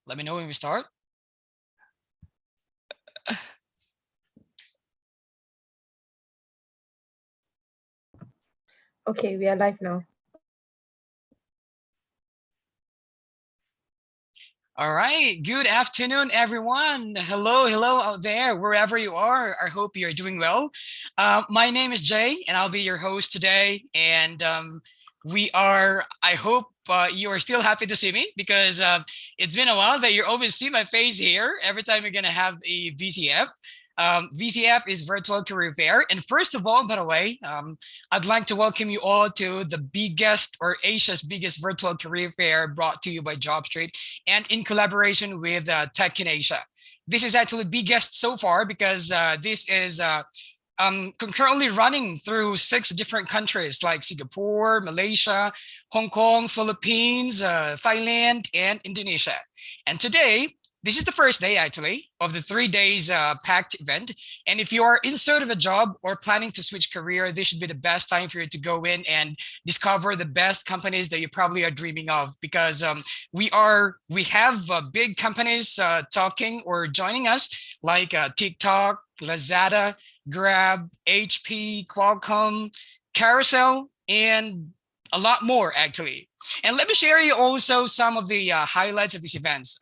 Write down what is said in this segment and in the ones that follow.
Let me know when we start. Okay, we are live now. All right. Good afternoon, everyone. Hello out there, wherever you are. I hope you're doing well. My name is Jay, and I'll be your host today. And I hope you are still happy to see me because it's been a while that you always see my face here every time you're going to have a VCF. VCF is Virtual Career Fair. And first of all, by the way, I'd like to welcome you all to the biggest or Asia's biggest virtual career fair brought to you by JobStreet and in collaboration with Tech in Asia. This is actually biggest so far because this is concurrently running through 6 different countries like Singapore, Malaysia, Hong Kong, Philippines, Thailand, and Indonesia. And today, this is the first day actually of the 3 days packed event. And if you are in search of a job or planning to switch career, this should be the best time for you to go in and discover the best companies that you probably are dreaming of, because we have big companies talking or joining us like TikTok, Lazada, Grab, HP, Qualcomm, Carousel, and a lot more actually. And let me share you also some of the highlights of these events.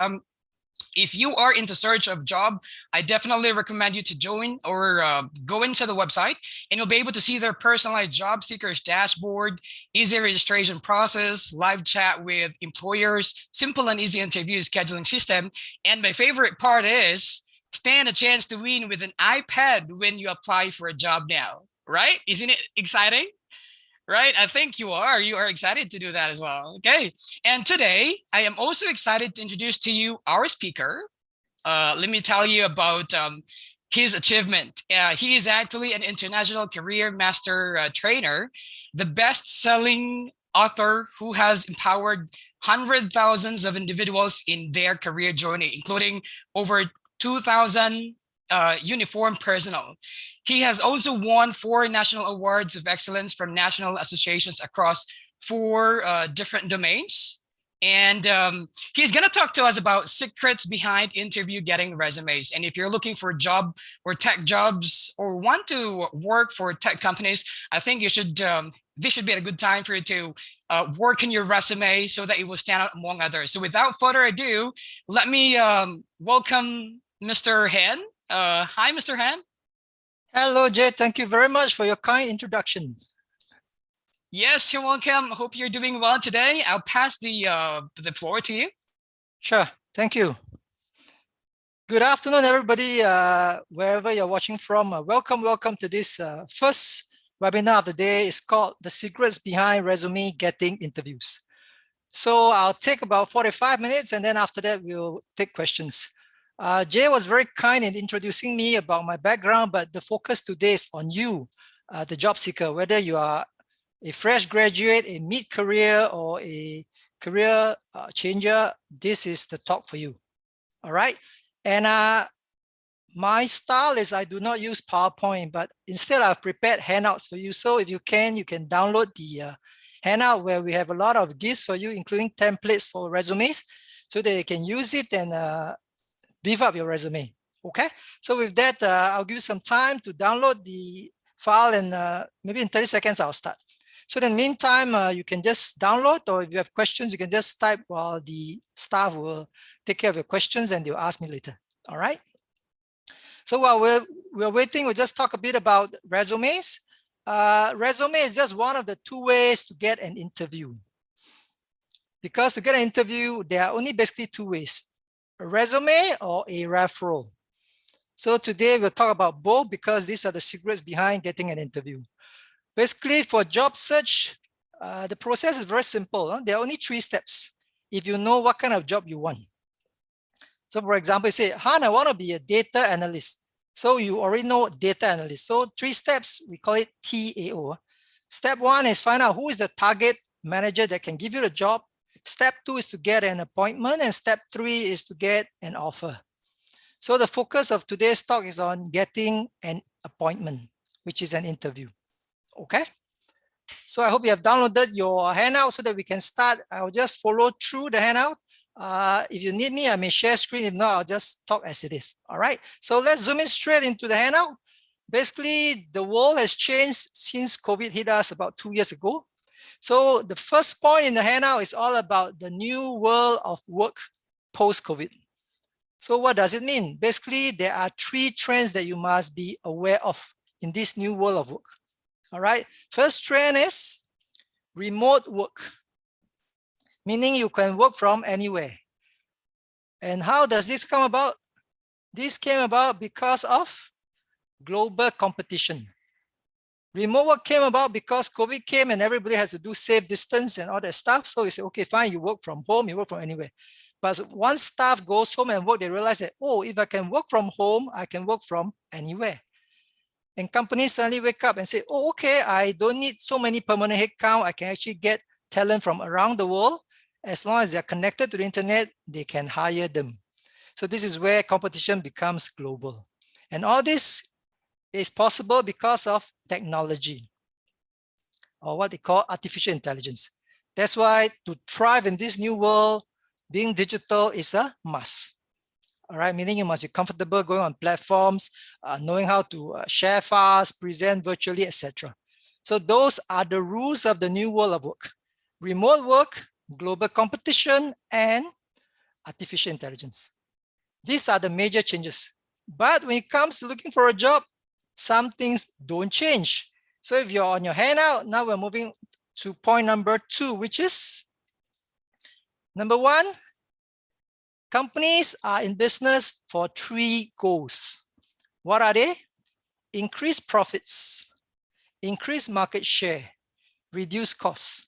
If you are into search of job, I definitely recommend you to join or go into the website, and you'll be able to see their personalized job seekers dashboard, easy registration process, live chat with employers, simple and easy interview scheduling system. And my favorite part is stand a chance to win with an iPad when you apply for a job now, right? Isn't it exciting? Right? I think you are. You are excited to do that as well. Okay. And today, I am also excited to introduce to you our speaker. Let me tell you about his achievement. He is actually an international career master trainer, the best-selling author who has empowered hundred thousands of individuals in their career journey, including over 2,000 uniformed personnel. He has also won 4 national awards of excellence from national associations across 4 different domains. And he's going to talk to us about secrets behind interview getting resumes. And if you're looking for a job or tech jobs or want to work for tech companies, I think you should this should be a good time for you to work in your resume so that it will stand out among others. So without further ado, let me welcome Mr. Han. Hi, Mr. Han. Hello, Jay. Thank you very much for your kind introduction. Yes, you're welcome. Hope you're doing well today. I'll pass the floor to you. Sure. Thank you. Good afternoon, everybody, wherever you're watching from. Welcome to this first webinar of the day. It's called The Secrets Behind Resume Getting Interviews. So I'll take about 45 minutes, and then after that, we'll take questions. Jay was very kind in introducing me about my background, but the focus today is on you, the job seeker, whether you are a fresh graduate, a mid-career, or a career changer. This is the talk for you. All right. And my style is I do not use PowerPoint, but instead I've prepared handouts for you. So if you can download the handout where we have a lot of gifts for you, including templates for resumes, so that you can use it and beef up your resume. Okay, so with that, I'll give you some time to download the file, and maybe in 30 seconds I'll start. So in the meantime, you can just download, or if you have questions, you can just type while the staff will take care of your questions and they'll ask me later. All right. So while we're waiting, we'll just talk a bit about resumes. Resume is just one of the 2 ways to get an interview. Because to get an interview, there are only basically 2 ways. A resume or a referral. So today we'll talk about both because these are the secrets behind getting an interview. Basically, for job search, the process is very simple. There are only 3 steps if you know what kind of job you want. So for example, you say, Han, I want to be a data analyst. So you already know data analyst. So 3 steps, we call it TAO. Step 1 is find out who is the target manager that can give you the job. Step 2 is to get an appointment, and step 3 is to get an offer. So the focus of today's talk is on getting an appointment, which is an interview. Okay. So I hope you have downloaded your handout so that we can start. I'll just follow through the handout. If you need me, I may share screen. If not, I'll just talk as it is. All right. So let's zoom in straight into the handout. Basically, the world has changed since COVID hit us about 2 years ago. So the first point in the handout is all about the new world of work post-COVID. So what does it mean? Basically, there are 3 trends that you must be aware of in this new world of work. All right. First trend is remote work, meaning you can work from anywhere. And how does this come about? This came about because of global competition. Remote work came about because COVID came and everybody has to do safe distance and all that stuff. So you say, okay, fine, you work from home, you work from anywhere. But once staff goes home and work, they realize that, oh, if I can work from home, I can work from anywhere. And companies suddenly wake up and say, oh, okay, I don't need so many permanent headcount. I can actually get talent from around the world. As long as they're connected to the internet, they can hire them. So this is where competition becomes global. And all this is possible because of technology, or what they call artificial intelligence. That's why to thrive in this new world, being digital is a must. All right, meaning you must be comfortable going on platforms, knowing how to share files, present virtually, etc. So those are the rules of the new world of work. Remote work, global competition, and artificial intelligence. These are the major changes. But when it comes to looking for a job, some things don't change. So if you're on your handout, now we're moving to point number 2, which is number 1, companies are in business for 3 goals. What are they? Increase profits, increase market share, reduce costs.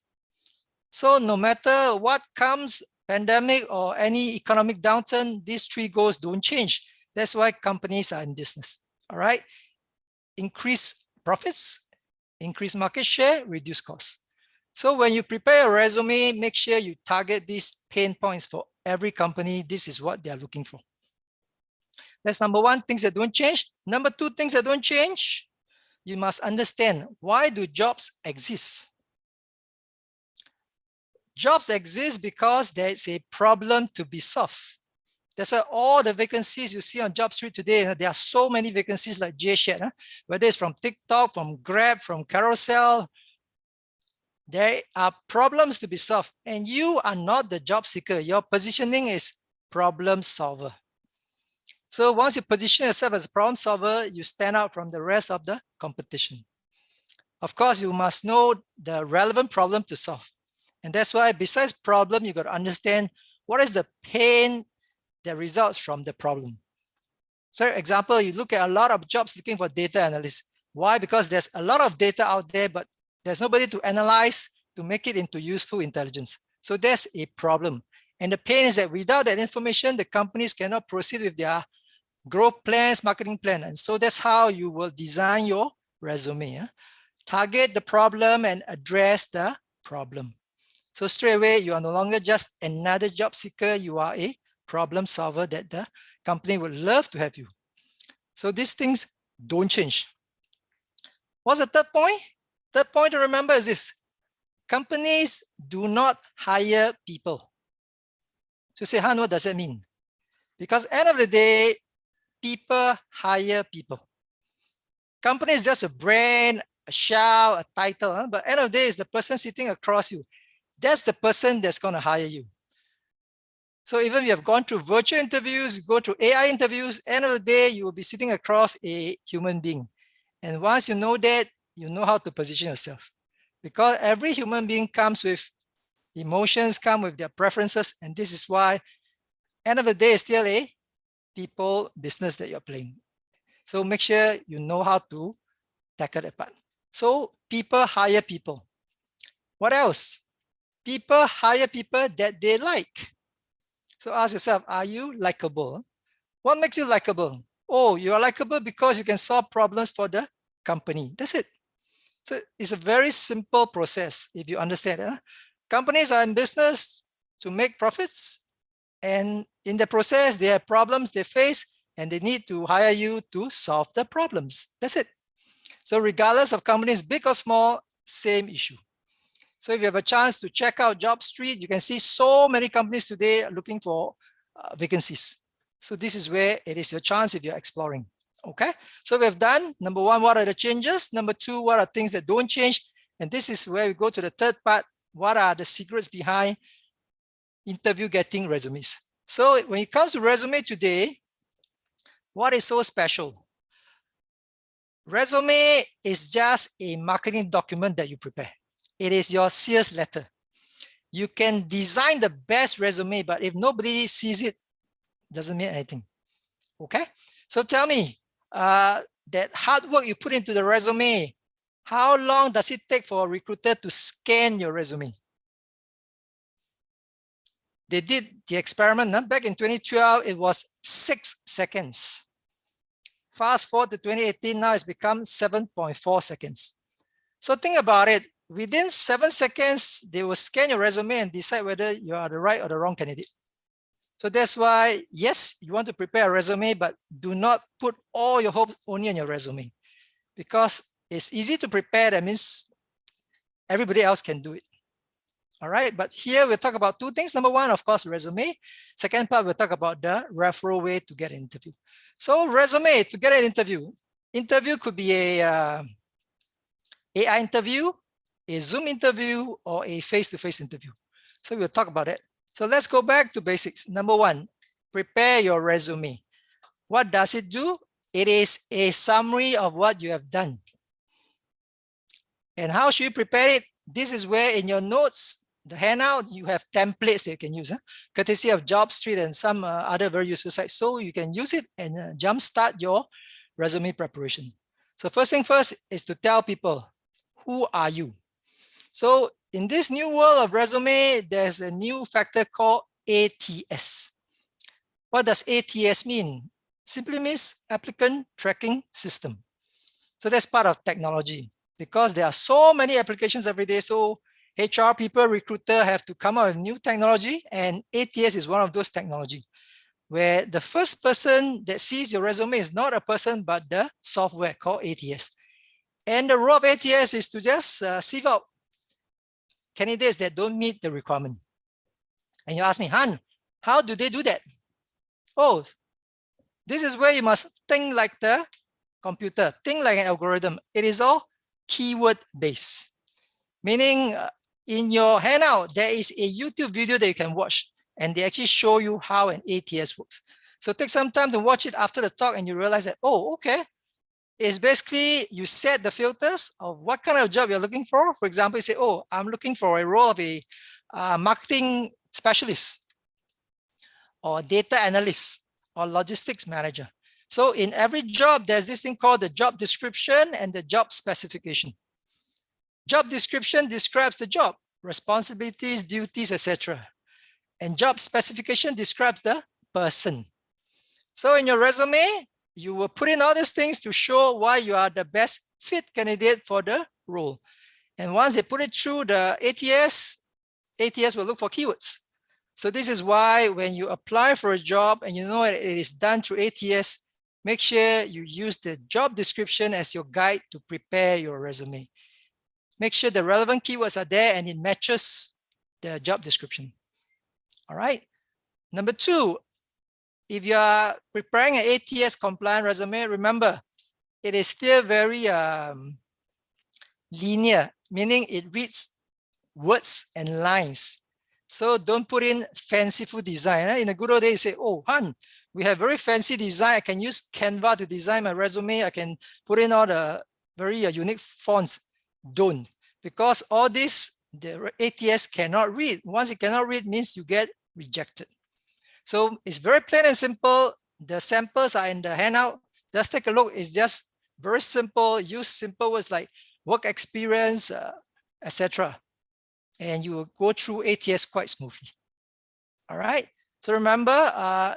So no matter what comes, pandemic or any economic downturn, these 3 goals don't change. That's why companies are in business. All right. Increase profits, increase market share, reduce costs. So when you prepare a resume, make sure you target these pain points for every company. This is what they are looking for. That's number 1, things that don't change. Number 2, things that don't change. You must understand, why do jobs exist? Jobs exist because there is a problem to be solved. That's why all the vacancies you see on JobStreet today, there are so many vacancies like Jay shared, whether it's from TikTok, from Grab, from Carousel. There are problems to be solved, and you are not the job seeker. Your positioning is problem solver. So once you position yourself as a problem solver, you stand out from the rest of the competition. Of course, you must know the relevant problem to solve. And that's why besides problem, you got to understand what is the pain that results from the problem. So example, you look at a lot of jobs looking for data analysts. Why? Because there's a lot of data out there, but there's nobody to analyze to make it into useful intelligence. So there's a problem. And the pain is that without that information, the companies cannot proceed with their growth plans, marketing plan. And so that's how you will design your resume. Target the problem and address the problem. So straight away, you are no longer just another job seeker. You are a problem solver that the company would love to have you. So these things don't change. What's the third point? Third point to remember is this: companies do not hire people. So say, Han, what does that mean? Because at the end of the day, people hire people. Company is just a brand, a shell, a title, but at the end of the day, it's the person sitting across you. That's the person that's going to hire you. So even if you have gone through virtual interviews, go through AI interviews, at the end of the day, you will be sitting across a human being. And once you know that, you know how to position yourself. Because every human being comes with emotions, come with their preferences, and this is why, end of the day, it's still a people business that you're playing. So make sure you know how to tackle that part. So people hire people. What else? People hire people that they like. So ask yourself, are you likable? What makes you likable? Oh, you are likable because you can solve problems for the company. That's it. So it's a very simple process if you understand it. Companies are in business to make profits, and in the process, there are problems they face, and they need to hire you to solve the problems. That's it. So regardless of companies, big or small, same issue. So if you have a chance to check out Job Street, you can see so many companies today looking for vacancies. So this is where it is your chance if you're exploring. Okay, so we have done number one, what are the changes? Number two, what are things that don't change? And this is where we go to the third part. What are the secrets behind interview getting resumes? So when it comes to resume today, what is so special? Resume is just a marketing document that you prepare. It is your sales letter. You can design the best resume, but if nobody sees it, doesn't mean anything. Okay, so tell me, that hard work you put into the resume, how long does it take for a recruiter to scan your resume? They did the experiment back in 2012, it was 6 seconds. Fast forward to 2018, now it's become 7.4 seconds. So think about it, within 7 seconds, they will scan your resume and decide whether you are the right or the wrong candidate. So that's why, yes, you want to prepare a resume, but do not put all your hopes only on your resume, because it's easy to prepare. That means everybody else can do it. All right, but here we'll talk about two things. Number one, of course, resume. Second part, we'll talk about the referral way to get an interview. So resume to get an interview. Interview could be a AI interview, a Zoom interview, or a face-to-face interview. So we'll talk about it. So let's go back to basics. Number one, prepare your resume. What does it do? It is a summary of what you have done. And how should you prepare it? This is where in your notes, the handout, you have templates that you can use, courtesy of Job Street and some other very useful sites. So you can use it and jumpstart your resume preparation. So first thing first is to tell people, who are you? So in this new world of resume, there's a new factor called ATS. What does ATS mean? Simply means applicant tracking system. So that's part of technology, because there are so many applications every day. So HR people, recruiter have to come up with new technology, and ATS is one of those technology where the first person that sees your resume is not a person, but the software called ATS. And the role of ATS is to just sieve out candidates that don't meet the requirement. And you ask me, Han, how do they do that? Oh, this is where you must think like the computer, think like an algorithm. It is all keyword based, meaning in your handout, there is a YouTube video that you can watch, and they actually show you how an ATS works. So take some time to watch it after the talk, and you realize that, oh, okay. It's basically you set the filters of what kind of job you're looking for. For example, you say, oh, I'm looking for a role of a marketing specialist or data analyst or logistics manager. So in every job, there's this thing called the job description and the job specification. Job description describes the job, responsibilities, duties, etc. And job specification describes the person. So in your resume, you will put in all these things to show why you are the best fit candidate for the role. And once they put it through the ATS will look for keywords. So this is why when you apply for a job and you know it is done through ATS, make sure you use the job description as your guide to prepare your resume. Make sure the relevant keywords are there and it matches the job description. All right. Number two, if you are preparing an ATS compliant resume, remember, it is still very linear, meaning it reads words and lines. So don't put in fanciful design. In a good old days, you say, oh, Han, we have very fancy design. I can use Canva to design my resume. I can put in all the very unique fonts. Don't, because all this, the ATS cannot read. Once it cannot read, means you get rejected. So it's very plain and simple. The samples are in the handout. Just take a look. It's just very simple. Use simple words like work experience, etc. And you will go through ATS quite smoothly. All right. So remember,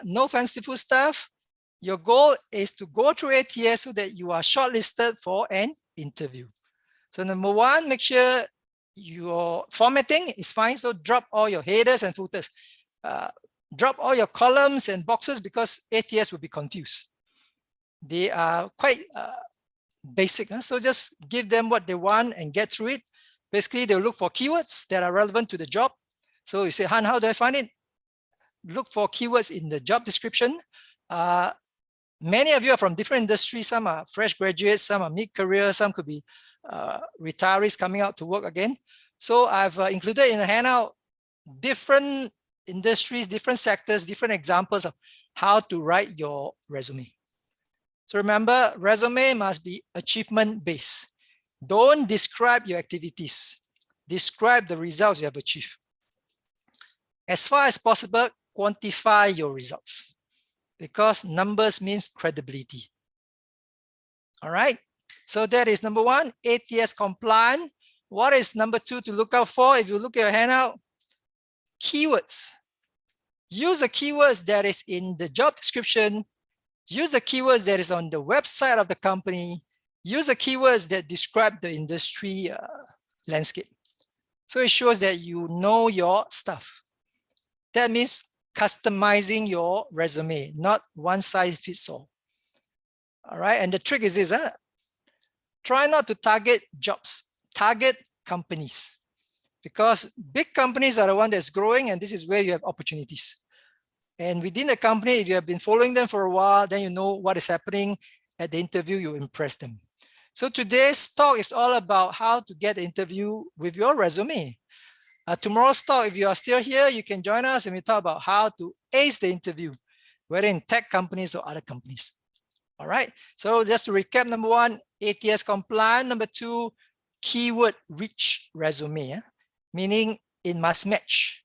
no fanciful stuff. Your goal is to go through ATS so that you are shortlisted for an interview. So number one, make sure your formatting is fine. So drop all your headers and footers. Drop all your columns and boxes, because ATS will be confused. They are quite basic. So just give them what they want and get through it. Basically, they'll look for keywords that are relevant to the job. So you say, Han, how do I find it? Look for keywords in the job description. Many of you are from different industries. Some are fresh graduates, some are mid-career, some could be retirees coming out to work again. So I've included in the handout different industries, different sectors, different examples of how to write your resume. So remember, resume must be achievement-based. Don't describe your activities. Describe the results you have achieved. As far as possible, quantify your results, because numbers means credibility. All right. So that is number one, ATS compliant. What is number two to look out for? If you look at your handout, keywords. Use the keywords that is in the job description. Use the keywords that is on the website of the company. Use the keywords that describe the industry landscape. So it shows that you know your stuff. That means customizing your resume, not one size fits all. All right, and the trick is this, try not to target jobs, target companies, because big companies are the one that's growing, and this is where you have opportunities. And within the company, if you have been following them for a while, then you know what is happening at the interview, you impress them. So today's talk is all about how to get the interview with your resume. Tomorrow's talk, if you are still here, you can join us and we talk about how to ace the interview, whether in tech companies or other companies. All right. So just to recap, number one, ATS compliant. Number two, keyword rich resume, meaning it must match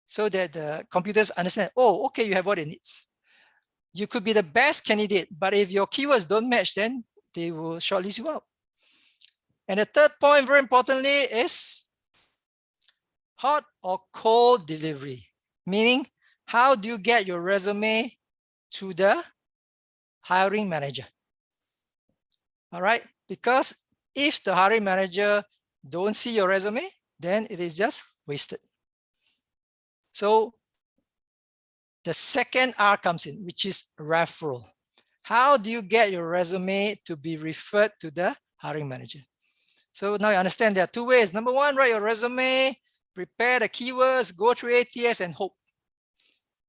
so that the computers understand, oh, okay, you have what it needs. You could be the best candidate, but if your keywords don't match, then they will shortlist you out. And the third point, very importantly, is hot or cold delivery, meaning how do you get your resume to the hiring manager? All right, because if the hiring manager don't see your resume, then it is just wasted. So the second R comes in, which is referral. How do you get your resume to be referred to the hiring manager? So now you understand there are two ways. Number one, write your resume, prepare the keywords, go through ATS and hope.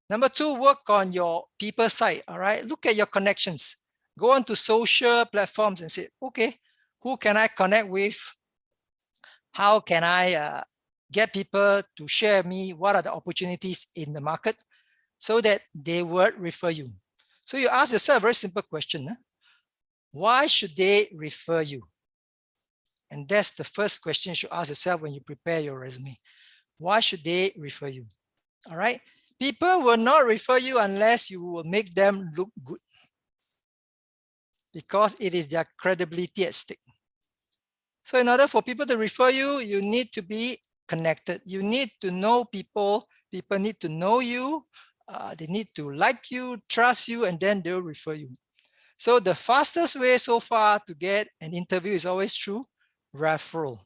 Number two, work on your people side, all right? Look at your connections. Go on to social platforms and say, okay, who can I connect with? How can I get people to share me what are the opportunities in the market so that they would refer you? So you ask yourself a very simple question. Why should they refer you? And that's the first question you should ask yourself when you prepare your resume. Why should they refer you? All right. People will not refer you unless you will make them look good, because it is their credibility at stake. So in order for people to refer you, you need to be connected. You need to know people. People need to know you. They need to like you, trust you, and then they'll refer you. So the fastest way so far to get an interview is always through referral.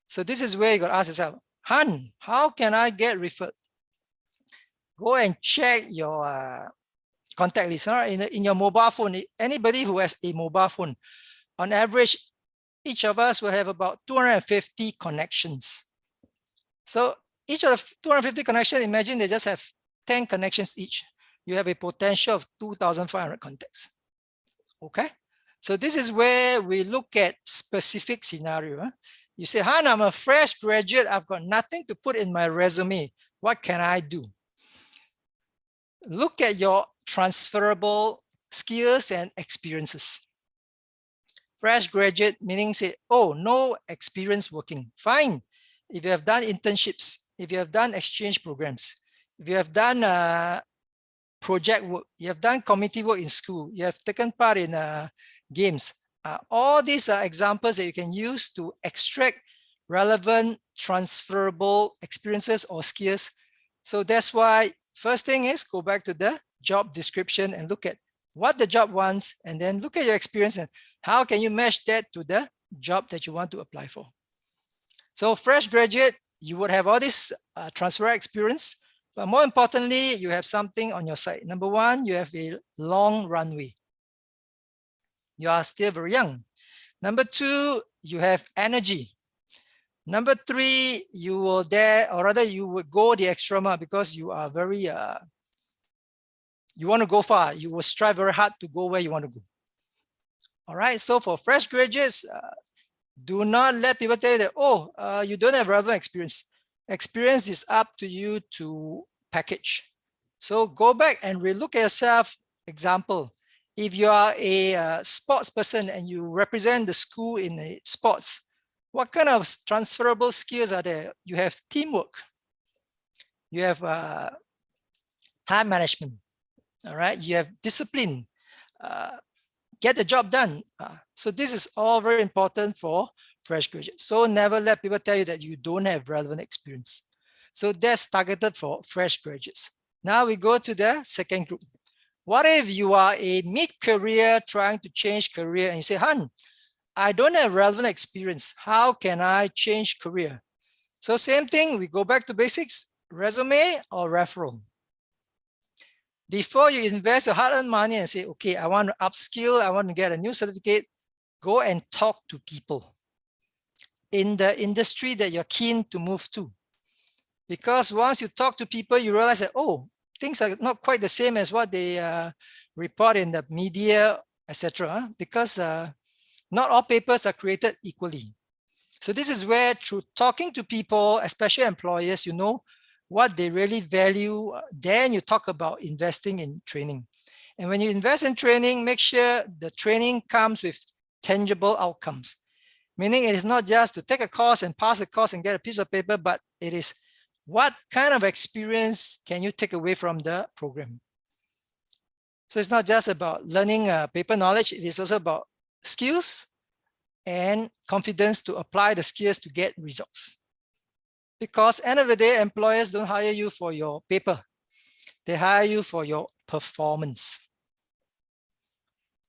So this is where you got to ask yourself, Han, how can I get referred? Go and check your contact list in your mobile phone. Anybody who has a mobile phone, on average, each of us will have about 250 connections. So each of the 250 connections, imagine they just have 10 connections each. You have a potential of 2,500 contacts. Okay. So this is where we look at specific scenario. You say, Han, I'm a fresh graduate. I've got nothing to put in my resume. What can I do? Look at your transferable skills and experiences. Fresh graduate meaning say, oh, no experience working. Fine. If you have done internships, if you have done exchange programs, if you have done project work, you have done committee work in school, you have taken part in games. All these are examples that you can use to extract relevant transferable experiences or skills. So that's why first thing is go back to the job description and look at what the job wants, and then look at your experience and how can you match that to the job that you want to apply for. So fresh graduate, you would have all this transfer experience, but more importantly, you have something on your side. Number one, you have a long runway. You are still very young. Number two, you have energy. Number three, you will dare, or rather you would go the extra mile because you are very, you want to go far. You will strive very hard to go where you want to go. All right. So for fresh graduates, do not let people tell you that, oh, you don't have relevant experience. Experience is up to you to package. So go back and relook at yourself. Example, if you are a sports person and you represent the school in a sports, what kind of transferable skills are there? You have teamwork. You have time management. All right. You have discipline. Get the job done. So this is all very important for fresh graduates. So never let people tell you that you don't have relevant experience. So that's targeted for fresh graduates. Now we go to the second group. What if you are a mid-career trying to change career and you say, Han, I don't have relevant experience. How can I change career? So same thing, we go back to basics, resume or referral. Before you invest your hard-earned money and say, okay, I want to upskill, I want to get a new certificate, go and talk to people in the industry that you're keen to move to. Because once you talk to people, you realize that, oh, things are not quite the same as what they report in the media, etc. Because not all papers are created equally. So this is where through talking to people, especially employers, you know what they really value. Then you talk about investing in training. And when you invest in training, make sure the training comes with tangible outcomes. Meaning it is not just to take a course and pass the course and get a piece of paper, but it is what kind of experience can you take away from the program? So it's not just about learning paper knowledge, it is also about skills and confidence to apply the skills to get results. Because end of the day, employers don't hire you for your paper. They hire you for your performance.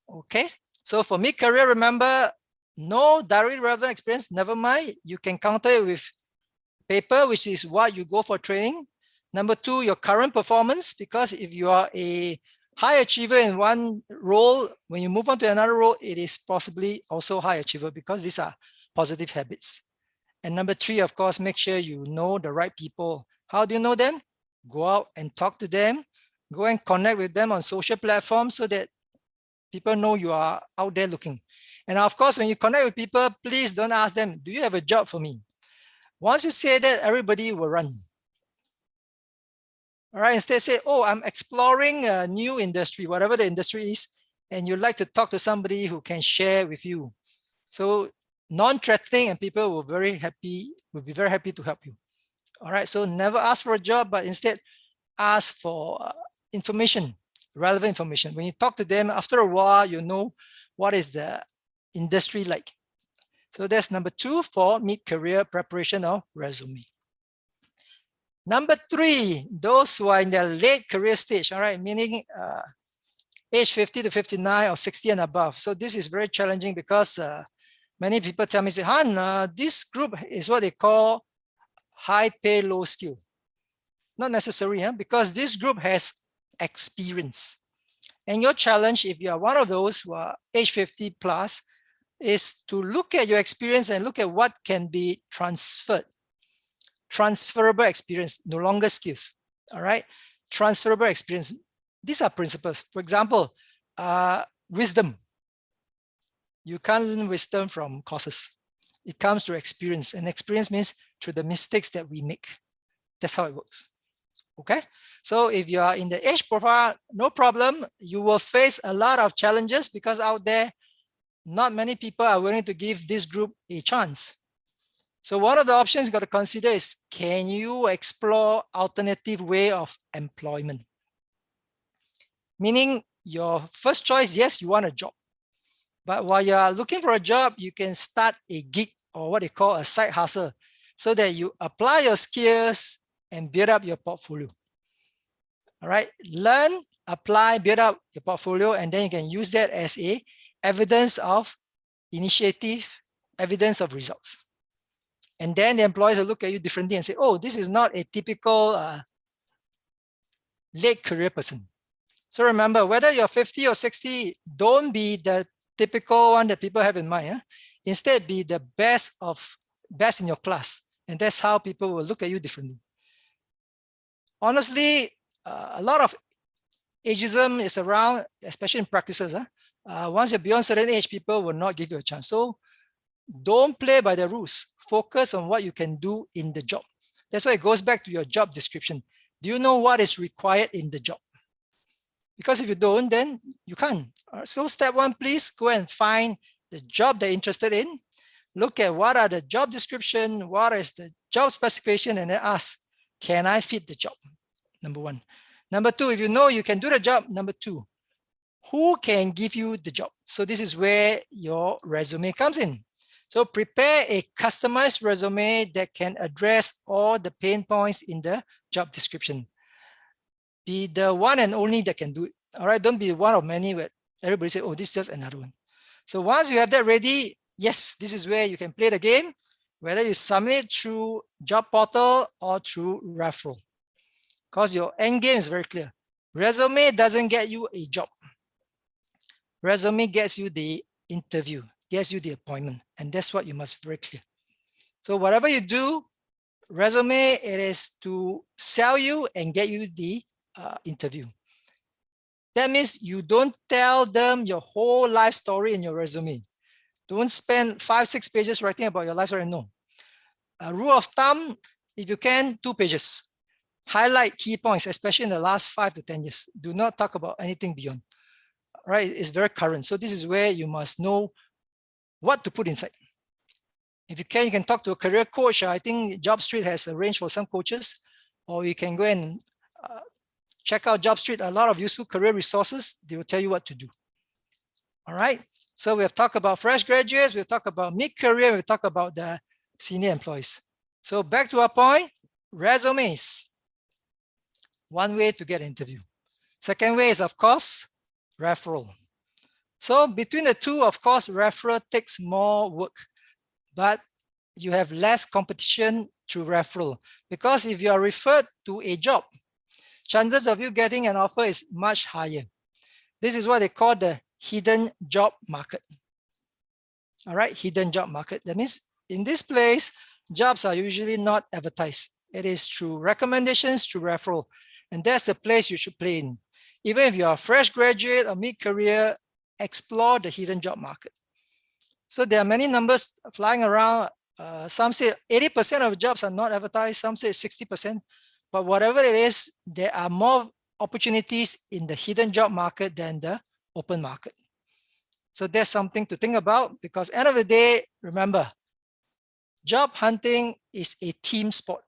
Okay, so for mid-career, remember, no directly relevant experience, never mind. You can counter it with paper, which is what you go for training. Number two, your current performance, because if you are a high achiever in one role, when you move on to another role, it is possibly also high achiever because these are positive habits. And number three, of course, make sure you know the right people. How do you know them? Go out and talk to them. Go and connect with them on social platforms so that people know you are out there looking. And of course, when you connect with people, please don't ask them, do you have a job for me? Once you say that, everybody will run. All right, instead say, oh, I'm exploring a new industry, whatever the industry is, and you'd like to talk to somebody who can share with you. So non-threatening, and people will be very happy to help you. All right, so never ask for a job, but instead ask for information, relevant information. When you talk to them, after a while, you know what is the industry like. So that's number two for mid-career preparation of resume. Number three, those who are in their late career stage, all right, meaning age 50 to 59 or 60 and above. So this is very challenging because many people tell me, say, Han, this group is what they call high pay, low skill. Not necessary, because this group has experience. And your challenge, if you are one of those who are age 50 plus, is to look at your experience and look at what can be transferred. Transferable experience, no longer skills. All right, transferable experience. These are principles. For example, wisdom. You can't learn wisdom from courses. It comes through experience, and experience means through the mistakes that we make. That's how it works. Okay, so if you are in the age profile, no problem. You will face a lot of challenges because out there, not many people are willing to give this group a chance. So one of the options you got to consider is, can you explore alternative way of employment? Meaning your first choice, yes, you want a job. But while you are looking for a job, you can start a gig or what they call a side hustle so that you apply your skills and build up your portfolio. All right, learn, apply, build up your portfolio, and then you can use that as a evidence of initiative, evidence of results. And then the employers will look at you differently and say, oh, this is not a typical late career person. So remember, whether you're 50 or 60, don't be the typical one that people have in mind. Instead, be the best of best in your class. And that's how people will look at you differently. Honestly, a lot of ageism is around, especially in practices. Once you're beyond certain age, people will not give you a chance. So don't play by the rules. Focus on what you can do in the job. That's why it goes back to your job description. Do you know what is required in the job? Because if you don't, then you can't. So step one, please go and find the job they're interested in. Look at what are the job description, what is the job specification, and then ask, can I fit the job? Number one. Number two, if you know you can do the job, number two, who can give you the job? So this is where your resume comes in. So prepare a customized resume that can address all the pain points in the job description. Be the one and only that can do it. All right, don't be one of many where everybody say, oh, this is just another one. So once you have that ready, yes, this is where you can play the game, whether you submit through job portal or through referral. Because your end game is very clear. Resume doesn't get you a job. Resume gets you the interview, gets you the appointment. And that's what you must be very clear. So whatever you do, resume, it is to sell you and get you the interview. That means you don't tell them your whole life story in your resume. Don't spend 5-6 pages writing about your life story. No. A rule of thumb, if you can, 2 pages. Highlight key points, especially in the last 5 to 10 years. Do not talk about anything beyond. Right? It's very current. So this is where you must know what to put inside. If you can talk to a career coach. I think JobStreet has arranged for some coaches, or you can go and check out JobStreet. A lot of useful career resources. They will tell you what to do. All right. So we have talked about fresh graduates. We've talked about mid-career. We've talked about the senior employees. So back to our point, resumes. One way to get an interview. Second way is, of course, referral. So between the two, of course, referral takes more work, but you have less competition through referral. Because if you are referred to a job, chances of you getting an offer is much higher. This is what they call the hidden job market. All right, hidden job market. That means in this place, jobs are usually not advertised. It is through recommendations, through referral. And that's the place you should play in. Even if you are a fresh graduate or mid-career, explore the hidden job market. So there are many numbers flying around. Some say 80% of jobs are not advertised. Some say 60%. But whatever it is, there are more opportunities in the hidden job market than the open market. So there's something to think about, because end of the day, remember, job hunting is a team sport.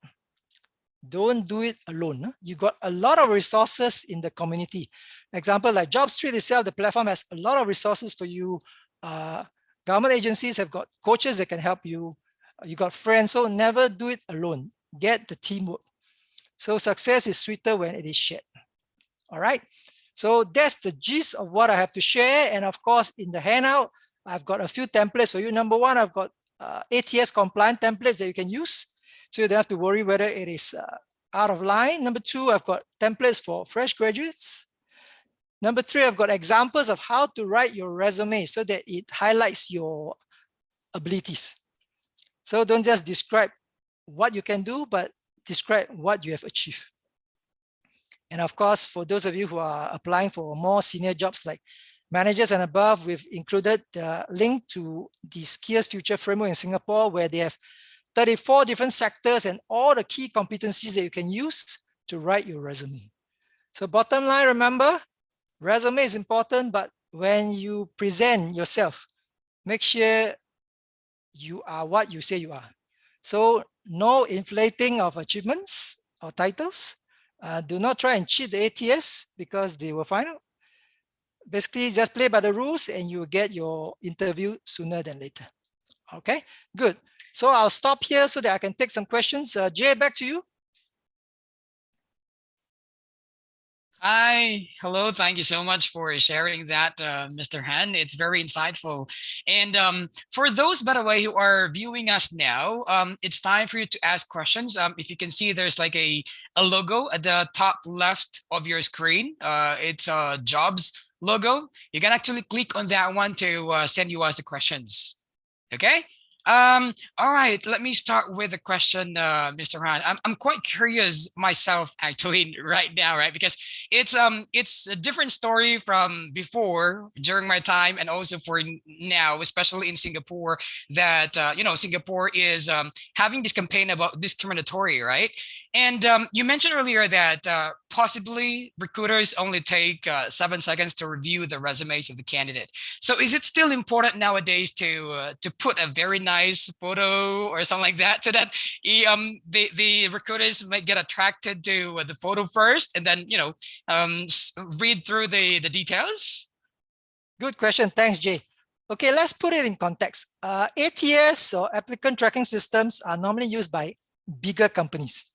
Don't do it alone. You got a lot of resources in the community. Example, like JobStreet itself, the platform has a lot of resources for you. Government agencies have got coaches that can help you. You got friends, so never do it alone. Get the teamwork. So success is sweeter when it is shared. All right. So that's the gist of what I have to share. And of course, in the handout, I've got a few templates for you. Number one, I've got ATS compliant templates that you can use. So you don't have to worry whether it is out of line. Number two, I've got templates for fresh graduates. Number three, I've got examples of how to write your resume so that it highlights your abilities. So don't just describe what you can do, but describe what you have achieved. And of course, for those of you who are applying for more senior jobs like managers and above, we've included the link to the Skills Future Framework in Singapore, where they have 34 different sectors and all the key competencies that you can use to write your resume. So bottom line, remember, resume is important, but when you present yourself, make sure you are what you say you are. So no inflating of achievements or titles. Do not try and cheat the ATS because they will find out. Basically, just play by the rules and you will get your interview sooner than later. Okay, good. So I'll stop here so that I can take some questions. Jay, back to you. Hi, hello. Thank you so much for sharing that, Mr. Han. It's very insightful. And for those, by the way, who are viewing us now, it's time for you to ask questions. If you can see, there's like a logo at the top left of your screen. It's a jobs logo. You can actually click on that one to send you us the questions. Okay. All right, let me start with a question, Mr. Han. I'm quite curious myself actually right now, right? Because it's a different story from before during my time and also for now, especially in Singapore, that Singapore is having this campaign about discriminatory, right? And you mentioned earlier that possibly recruiters only take 7 seconds to review the resumes of the candidate. So is it still important nowadays to put a very nice photo or something like that so that the recruiters might get attracted to the photo first and then read through the details? Good question. Thanks, Jay. Okay, let's put it in context. ATS or applicant tracking systems are normally used by bigger companies.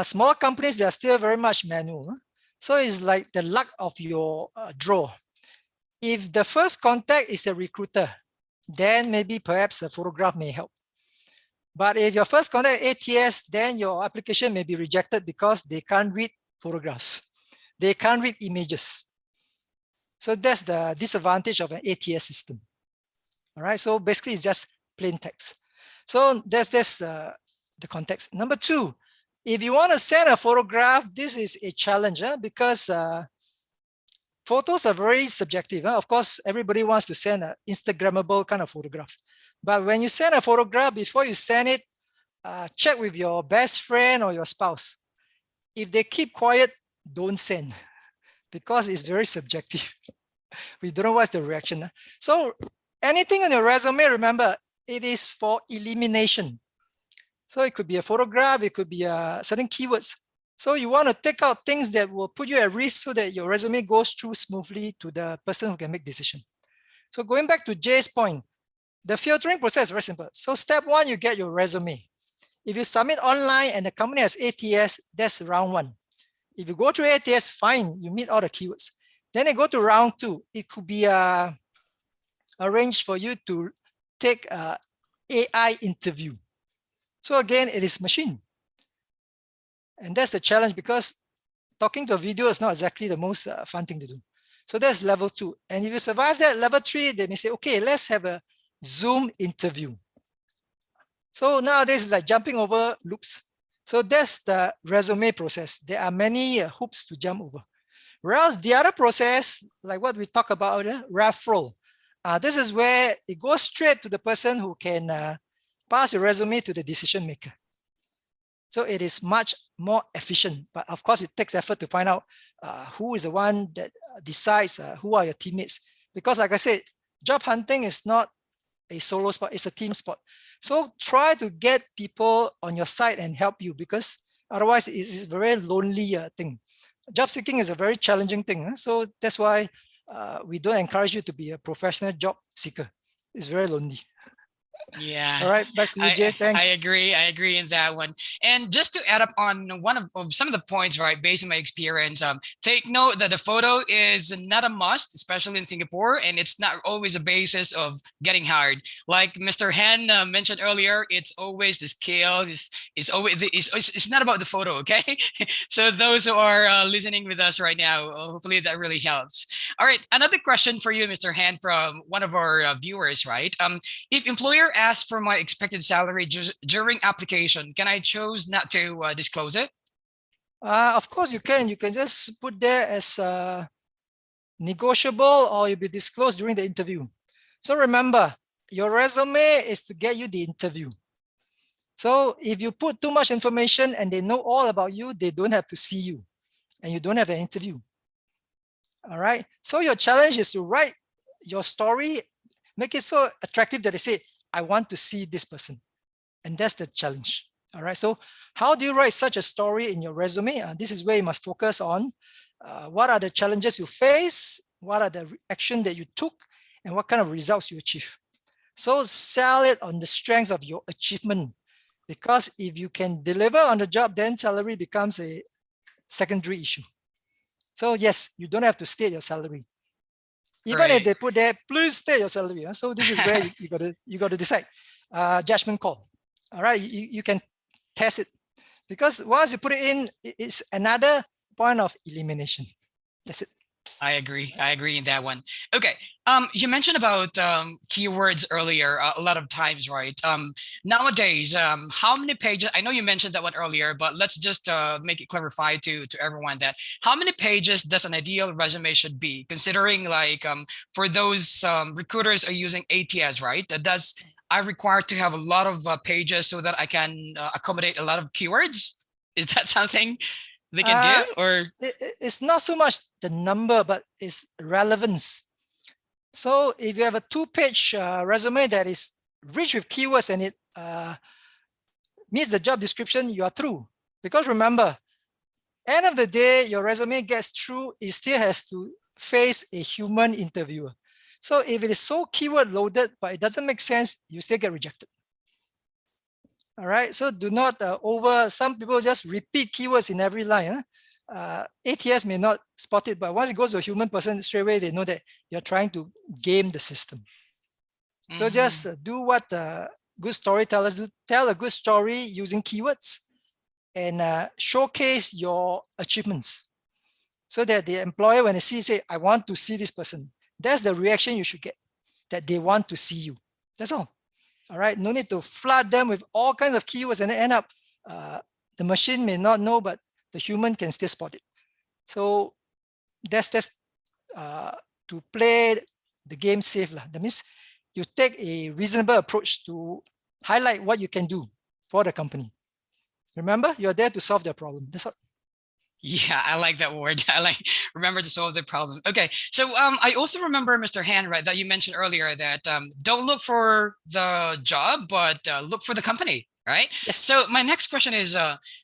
Small companies, they are still very much manual. So it's like the luck of your draw. If the first contact is a recruiter, then maybe perhaps a photograph may help. But if your first contact ATS, then your application may be rejected because they can't read photographs. They can't read images. So that's the disadvantage of an ATS system. All right, so basically it's just plain text. So that's the context. Number two, if you want to send a photograph, this is a challenge because photos are very subjective. Of course, everybody wants to send an Instagrammable kind of photographs. But when you send a photograph, before you send it, check with your best friend or your spouse. If they keep quiet, don't send because it's very subjective. We don't know what's the reaction. So anything on your resume, remember, it is for elimination. So it could be a photograph, it could be certain keywords. So you want to take out things that will put you at risk so that your resume goes through smoothly to the person who can make decision. So going back to Jay's point, the filtering process is very simple. So step one, you get your resume. If you submit online and the company has ATS, that's round one. If you go through ATS, fine, you meet all the keywords. Then they go to round two. It could be arranged for you to take an AI interview. So again, it is machine. And that's the challenge because talking to a video is not exactly the most fun thing to do. So that's level two. And if you survive that, level three, they may say, okay, let's have a Zoom interview. So nowadays, like jumping over loops. So that's the resume process. There are many hoops to jump over. Whereas the other process, like what we talk about, referral. This is where it goes straight to the person who can pass your resume to the decision maker. So it is much more efficient, but of course it takes effort to find out who is the one that decides who are your teammates. Because like I said, job hunting is not a solo sport, it's a team sport. So try to get people on your side and help you because otherwise it's a very lonely thing. Job seeking is a very challenging thing. So that's why we don't encourage you to be a professional job seeker. It's very lonely. Yeah. All right, back to you, Jay. Thanks. I agree in that one. And just to add up on one of some of the points, right, based on my experience, take note that the photo is not a must, especially in Singapore, and it's not always a basis of getting hired. Like Mr. Han mentioned earlier, it's always the skills. It's not about the photo, okay? So those who are listening with us right now, hopefully that really helps. All right, another question for you, Mr. Han, from one of our viewers, right? If employer asks for my expected salary during application, can I choose not to disclose it? Of course you can. You can just put there as negotiable or you'll be disclosed during the interview. So remember, your resume is to get you the interview. So if you put too much information and they know all about you, they don't have to see you and you don't have an interview. All right. So your challenge is to write your story, make it so attractive that they say, I want to see this person. And that's the challenge. All right. So how do you write such a story in your resume? This is where you must focus on what are the challenges you face, what are the actions that you took, and what kind of results you achieve. So sell it on the strengths of your achievement, because if you can deliver on the job, then salary becomes a secondary issue. So yes, you don't have to state your salary. Even if they put there, please state your salary. So this is where you got to decide. Judgment call. All right, you can test it, because once you put it in, it's another point of elimination. That's it. I agree. I agree in that one. Okay. You mentioned about keywords earlier a lot of times, right? Nowadays, how many pages? I know you mentioned that one earlier, but let's just make it clarify to everyone that how many pages does an ideal resume should be, considering like for those recruiters are using ATS, right? Does I require to have a lot of pages so that I can accommodate a lot of keywords? Is that something they can do, Uh, or? it's not so much the number, but it's relevance. So if you have a 2-page resume that is rich with keywords and it meets the job description, you are through. Because remember, end of the day, your resume gets through, it still has to face a human interviewer. So if it is so keyword loaded, but it doesn't make sense, you still get rejected. All right, so do not some people just repeat keywords in every line. ATS may not spot it, but once it goes to a human person, straight away they know that you're trying to game the system. So just do what good storytellers do. Tell a good story using keywords and showcase your achievements so that the employer, when they see, say, I want to see this person. That's the reaction you should get, that they want to see you. That's all. All right, no need to flood them with all kinds of keywords and end up, the machine may not know, but the human can still spot it. So that's to play the game safe. That means you take a reasonable approach to highlight what you can do for the company. Remember, you're there to solve their problem. That's all. Yeah, I like that word. I like remember to solve the problem. Okay, so I also remember Mr. Han, right, that you mentioned earlier that don't look for the job, but look for the company, right? Yes. So my next question is,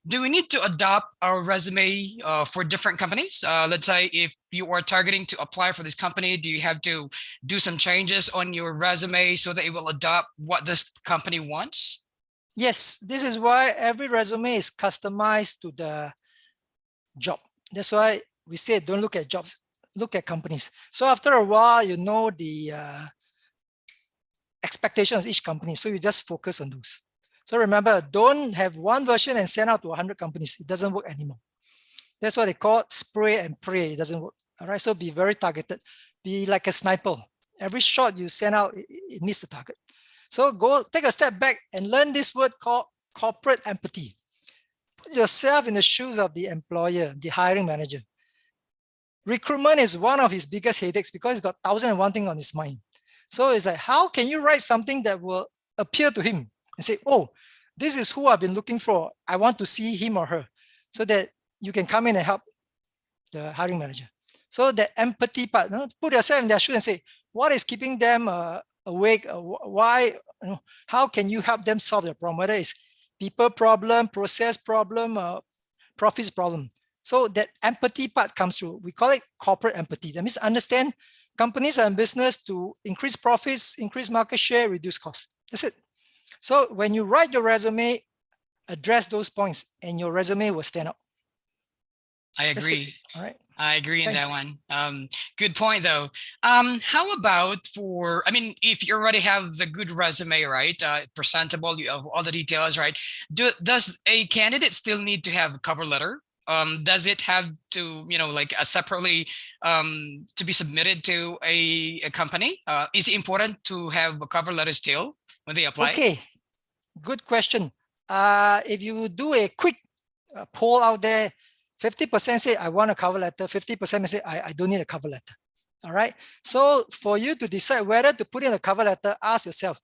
do we need to adopt our resume for different companies? Let's say if you are targeting to apply for this company, do you have to do some changes on your resume so that it will adopt what this company wants? Yes, this is why every resume is customized to the job. That's why we say don't look at jobs, look at companies. So after a while, you know the expectations of each company. So you just focus on those. So remember, don't have one version and send out to 100 companies. It doesn't work anymore. That's what they call spray and pray. It doesn't work. All right. So be very targeted. Be like a sniper. Every shot you send out, it meets the target. So go take a step back and learn this word called corporate empathy. Put yourself in the shoes of the employer, the hiring manager. Recruitment is one of his biggest headaches because he's got 1,001 things on his mind. So it's like, how can you write something that will appeal to him and say, oh, this is who I've been looking for. I want to see him or her, so that you can come in and help the hiring manager. So the empathy part, put yourself in their shoes and say, what is keeping them awake? Why? How can you help them solve their problem? Whether it's people problem, process problem, profits problem. So that empathy part comes through. We call it corporate empathy. That means understand companies are in business to increase profits, increase market share, reduce costs. That's it. So when you write your resume, address those points and your resume will stand out. I That's it. agree. All right. I agree in that Thanks. one. Good point though. How about for, I mean, if you already have the good resume, right? Presentable, you have all the details, right? Does a candidate still need to have a cover letter? Does it have to, like separately to be submitted to a company? Is it important to have a cover letter still when they apply? Okay. Good question. If you do a quick poll out there, 50% say I want a cover letter, 50% may say I don't need a cover letter. All right. So for you to decide whether to put in a cover letter, ask yourself,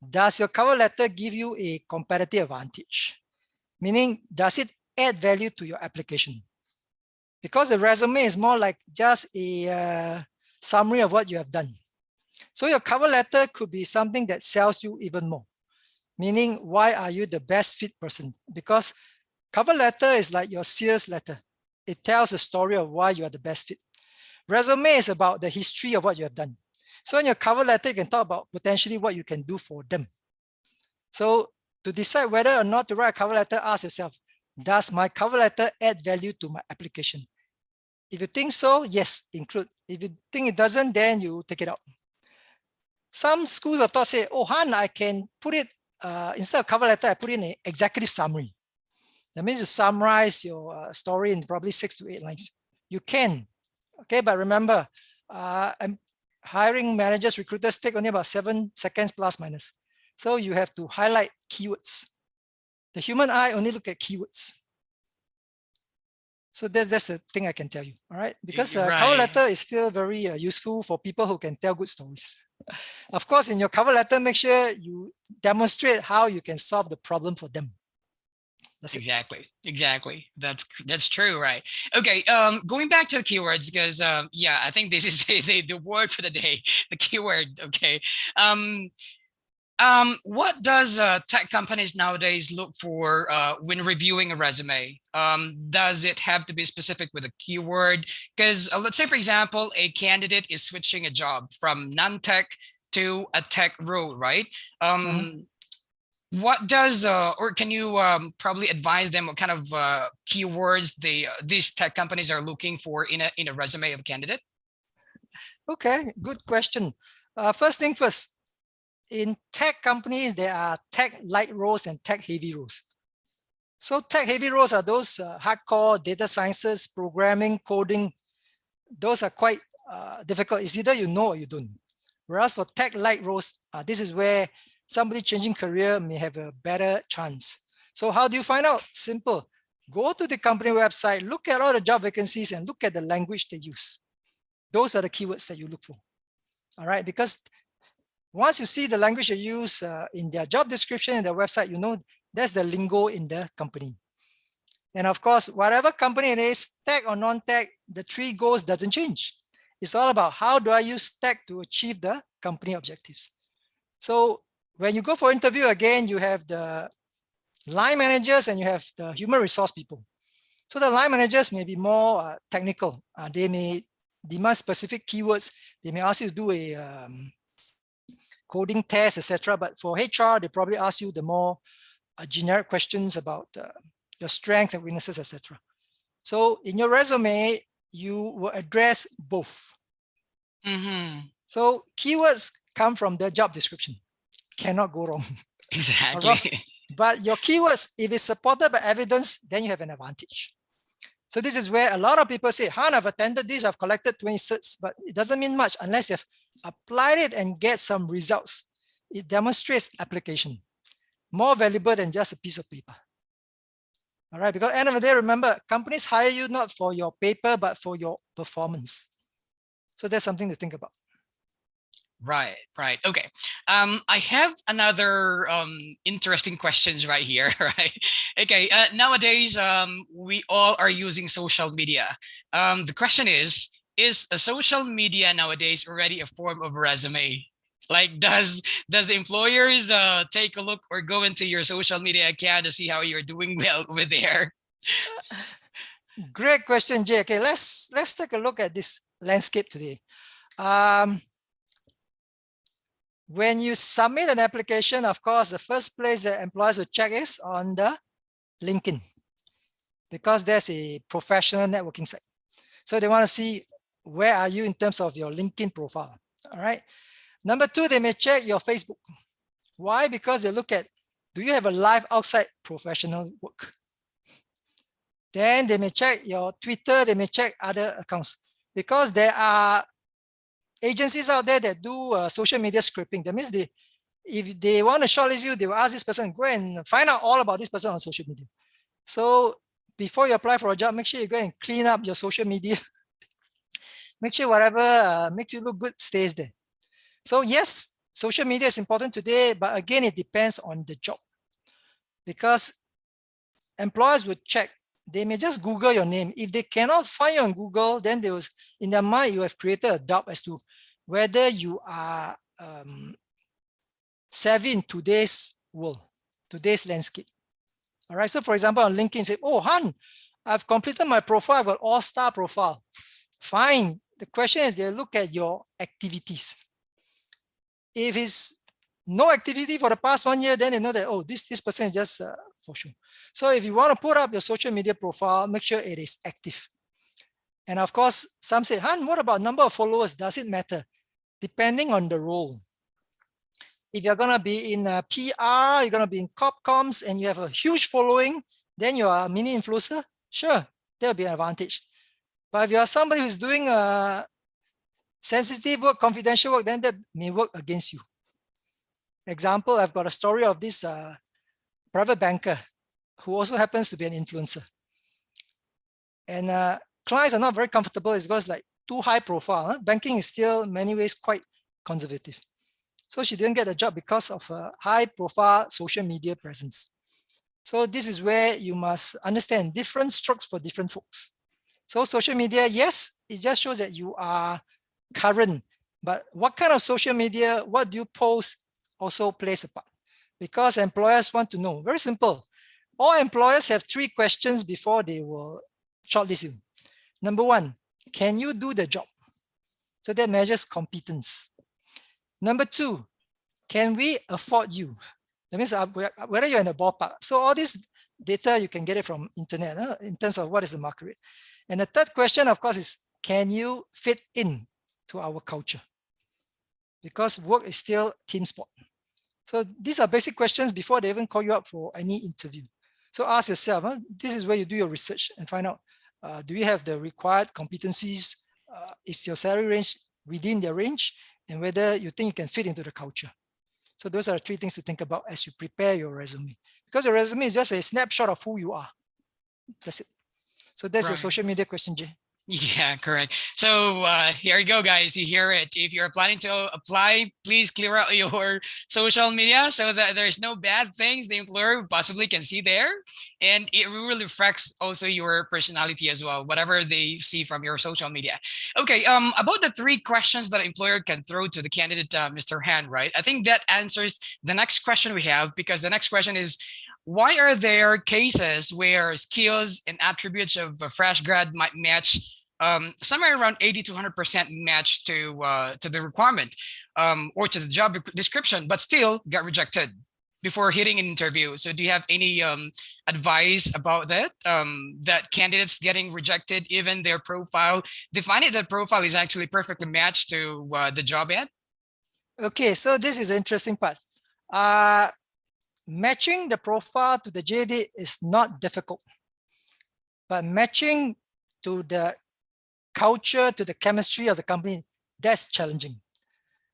does your cover letter give you a competitive advantage? Meaning, does it add value to your application? Because the resume is more like just a summary of what you have done. So your cover letter could be something that sells you even more. Meaning, why are you the best fit person? Because cover letter is like your sales letter. It tells the story of why you are the best fit. Resume is about the history of what you have done. So in your cover letter, you can talk about potentially what you can do for them. So to decide whether or not to write a cover letter, ask yourself, does my cover letter add value to my application? If you think so, yes, include. If you think it doesn't, then you take it out. Some schools of thought say, oh, Han, I can put it, instead of cover letter, I put in an executive summary. That means you summarize your story in probably 6 to 8 lines. You can, Okay, but remember, hiring managers, recruiters take only about 7 seconds plus minus. So you have to highlight keywords. The human eye only look at keywords. So that's the thing I can tell you, all right? Because cover Right. letter is still very useful for people who can tell good stories. Of course, in your cover letter, make sure you demonstrate how you can solve the problem for them. That's it. Exactly. That's true, right? Okay. Going back to the keywords, because yeah, I think this is the word for the day, the keyword. Okay. Um, what does tech companies nowadays look for when reviewing a resume? Does it have to be specific with a keyword? Because let's say, for example, a candidate is switching a job from non-tech to a tech role, right? Mhm. What does or can you probably advise them what kind of keywords these tech companies are looking for in a resume of a candidate? Okay, good question. First thing first, in tech companies, there are tech light roles and tech heavy roles. So tech heavy roles are those hardcore data sciences, programming, coding. Those are quite difficult. It's either you know or you don't. Whereas for tech light roles, this is where somebody changing career may have a better chance. So how do you find out? Simple. Go to the company website, look at all the job vacancies and look at the language they use. Those are the keywords that you look for. All right, because once you see the language they use in their job description in their website, you know that's the lingo in the company. And of course, whatever company it is, tech or non-tech, the three goals doesn't change. It's all about how do I use tech to achieve the company objectives. So when you go for interview again, you have the line managers and you have the human resource people. So the line managers may be more technical. They may demand specific keywords. They may ask you to do a coding test, etc. But for HR, they probably ask you the more generic questions about your strengths and weaknesses, etc. So in your resume, you will address both. Mm-hmm. So keywords come from the job description. Cannot go wrong. Exactly. But your keywords, if it's supported by evidence, then you have an advantage. So this is where a lot of people say, Han, I've attended this, I've collected 20 certs, but it doesn't mean much unless you've applied it and get some results. It demonstrates application, more valuable than just a piece of paper. All right, because at the end of the day, remember, companies hire you not for your paper, but for your performance. So that's something to think about. Right. Okay. I have another interesting questions right here, right? Okay. Nowadays, we all are using social media. The question is a social media nowadays already a form of resume? Like, does employers take a look or go into your social media account to see how you're doing well over there? Great question, Jay. Okay, let's take a look at this landscape today. Um, when you submit an application, of course, the first place that employers will check is on the LinkedIn, because there's a professional networking site. So they want to see where are you in terms of your LinkedIn profile. All right. Number two, they may check your Facebook. Why? Because they look at, do you have a life outside professional work? Then they may check your Twitter, they may check other accounts, because there are agencies out there that do social media scraping. That means if they want to shortlist you, they will ask this person, go and find out all about this person on social media. So before you apply for a job, make sure you go and clean up your social media. Make sure whatever makes you look good stays there. So yes, social media is important today, but again, it depends on the job, because employers will check. They may just Google your name. If they cannot find you on Google, then they will, in their mind, you have created a doubt as to whether you are savvy in today's world, today's landscape. All right. So for example, on LinkedIn, say, oh, Han, I've completed my profile. I've got all-star profile. Fine. The question is, they look at your activities. If it's no activity for the past 1 year, then they know that, oh, this person is just for sure. So if you want to put up your social media profile, make sure it is active. And of course, some say, Han, what about number of followers? Does it matter? Depending on the role. If you're going to be in PR, you're going to be in corp comms, and you have a huge following, then you are a mini influencer, sure, there'll be an advantage. But if you are somebody who's doing sensitive work, confidential work, then that may work against you. Example, I've got a story of this private banker who also happens to be an influencer. And clients are not very comfortable. It's because like too high profile. Huh? Banking is still in many ways quite conservative. So she didn't get a job because of a high profile social media presence. So this is where you must understand different strokes for different folks. So social media, yes, it just shows that you are current, but what kind of social media, what do you post also plays a part, because employers want to know. Very simple. All employers have 3 questions before they will shortlist you. Number 1, can you do the job? So that measures competence. Number 2, can we afford you? That means whether you're in the ballpark. So all this data, you can get it from internet in terms of what is the market rate. And the third question, of course, is can you fit in to our culture? Because work is still team sport. So these are basic questions before they even call you up for any interview. So ask yourself, this is where you do your research and find out, do you have the required competencies? Is your salary range within their range? And whether you think you can fit into the culture. So those are 3 things to think about as you prepare your resume. Because your resume is just a snapshot of who you are. That's it. So that's your social media question, Jay. Yeah, correct. So here you go, guys. You hear it. If you're planning to apply, please clear out your social media so that there's no bad things the employer possibly can see there. And it really reflects also your personality as well, whatever they see from your social media. Okay, about the 3 questions that employer can throw to the candidate, Mr. Han, right? I think that answers the next question we have, because the next question is, why are there cases where skills and attributes of a fresh grad might match somewhere around 80 to 100% match to the requirement or to the job description, but still got rejected before hitting an interview? So do you have any advice about that? That candidates getting rejected, even their profile, they find it that profile is actually perfectly matched to the job ad? Okay, so this is the interesting part. Matching the profile to the JD is not difficult, but matching to the culture, to the chemistry of the company, that's challenging.